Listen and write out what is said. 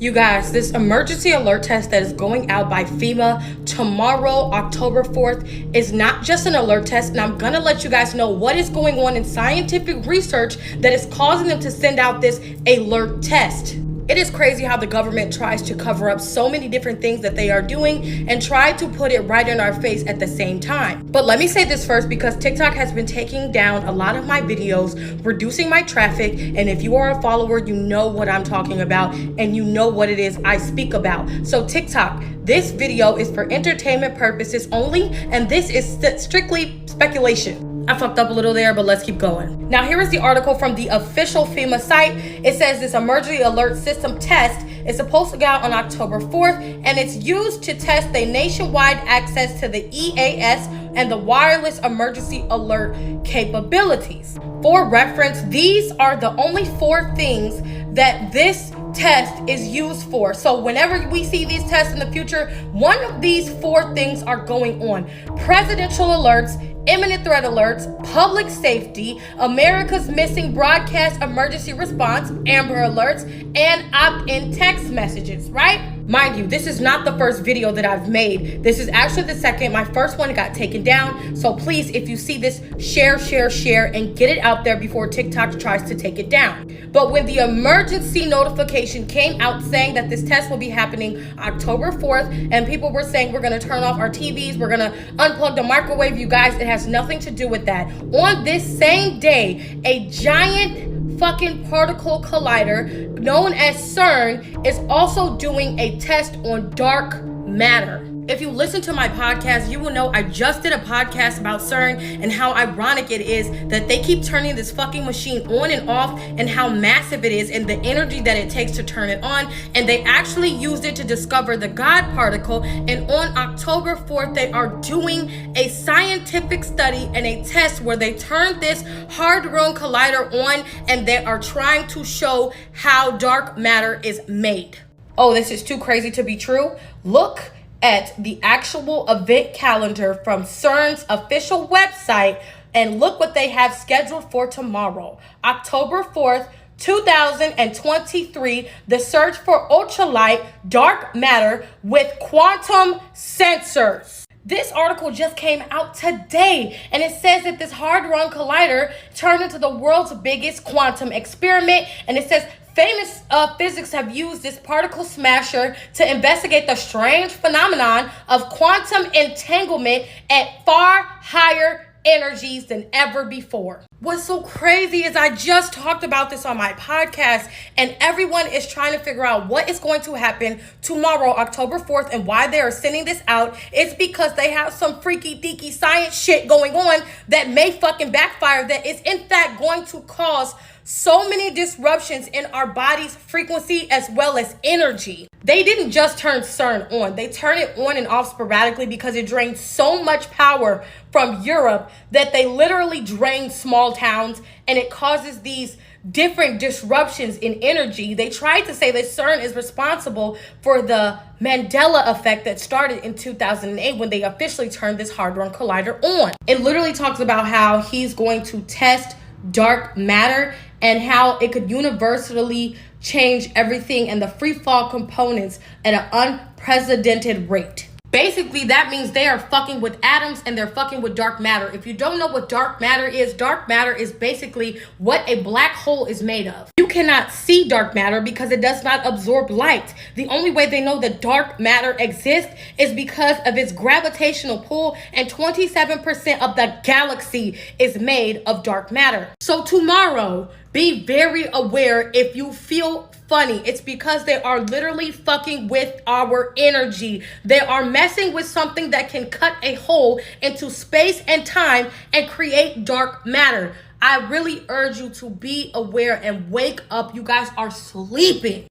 You guys, this emergency alert test that is going out by FEMA tomorrow, October 4th, is not just an alert test, and I'm gonna let you guys know what is going on in scientific research that is causing them to send out this alert test. It is crazy how the government tries to cover up so many different things that they are doing and try to put it right in our face at the same time. But let me say this first, because TikTok has been taking down a lot of my videos, reducing my traffic, and if you are a follower, you know what I'm talking about and you know what it is I speak about. So TikTok, this video is for entertainment purposes only, and this is strictly speculation. I fucked up a little there, but let's keep going. Now, here is the article from the official FEMA site. It says this emergency alert system test is supposed to go out on October 4th, and it's used to test the nationwide access to the EAS and the wireless emergency alert capabilities. For reference, these are the only 4 things that this test is used for. So whenever we see these tests in the future, one of these 4 things are going on: presidential alerts, imminent threat alerts, public safety, America's missing broadcast emergency response, Amber alerts, and opt-in text messages, right? Mind you, this is not the first video that I've made. This is actually the second. My first one got taken down. So please, if you see this, share, and get it out there before TikTok tries to take it down. But when the emergency notification came out saying that this test will be happening October 4th, and people were saying we're gonna turn off our TVs, we're gonna unplug the microwave, you guys, it has nothing to do with that. On this same day, a giant fucking particle collider known as CERN is also doing a test on dark matter. If you listen to my podcast, you will know I just did a podcast about CERN and how ironic it is that they keep turning this fucking machine on and off, and how massive it is and the energy that it takes to turn it on. And they actually used it to discover the God particle. And on October 4th, they are doing a scientific study and a test where they turned this Hadron Collider on, and they are trying to show how dark matter is made. Oh, this is too crazy to be true. Look at the actual event calendar from CERN's official website, and look what they have scheduled for tomorrow, October 4th, 2023, the search for ultralight dark matter with quantum sensors. This article just came out today, and it says that this Hadron Collider turned into the world's biggest quantum experiment, and it says famous physics have used this particle smasher to investigate the strange phenomenon of quantum entanglement at far higher energies than ever before. What's so crazy is I just talked about this on my podcast, and everyone is trying to figure out what is going to happen tomorrow, October 4th, and why they are sending this out. It's because they have some freaky deaky science shit going on that may fucking backfire, that is in fact going to cause so many disruptions in our body's frequency as well as energy. They didn't just turn CERN on. They turn it on and off sporadically because it drains so much power from Europe that they literally drain small towns, and it causes these different disruptions in energy. They tried to say that CERN is responsible for the Mandela effect that started in 2008 when they officially turned this Hadron Collider on. It literally talks about how he's going to test dark matter and how it could universally change everything and the free fall components at an unprecedented rate. Basically, that means they are fucking with atoms and they're fucking with dark matter. If you don't know what dark matter is basically what a black hole is made of. You cannot see dark matter because it does not absorb light. The only way they know that dark matter exists is because of its gravitational pull, and 27% of the galaxy is made of dark matter. So tomorrow, be very aware if you feel funny. It's because they are literally fucking with our energy. They are messing with something that can cut a hole into space and time and create dark matter. I really urge you to be aware and wake up. You guys are sleeping.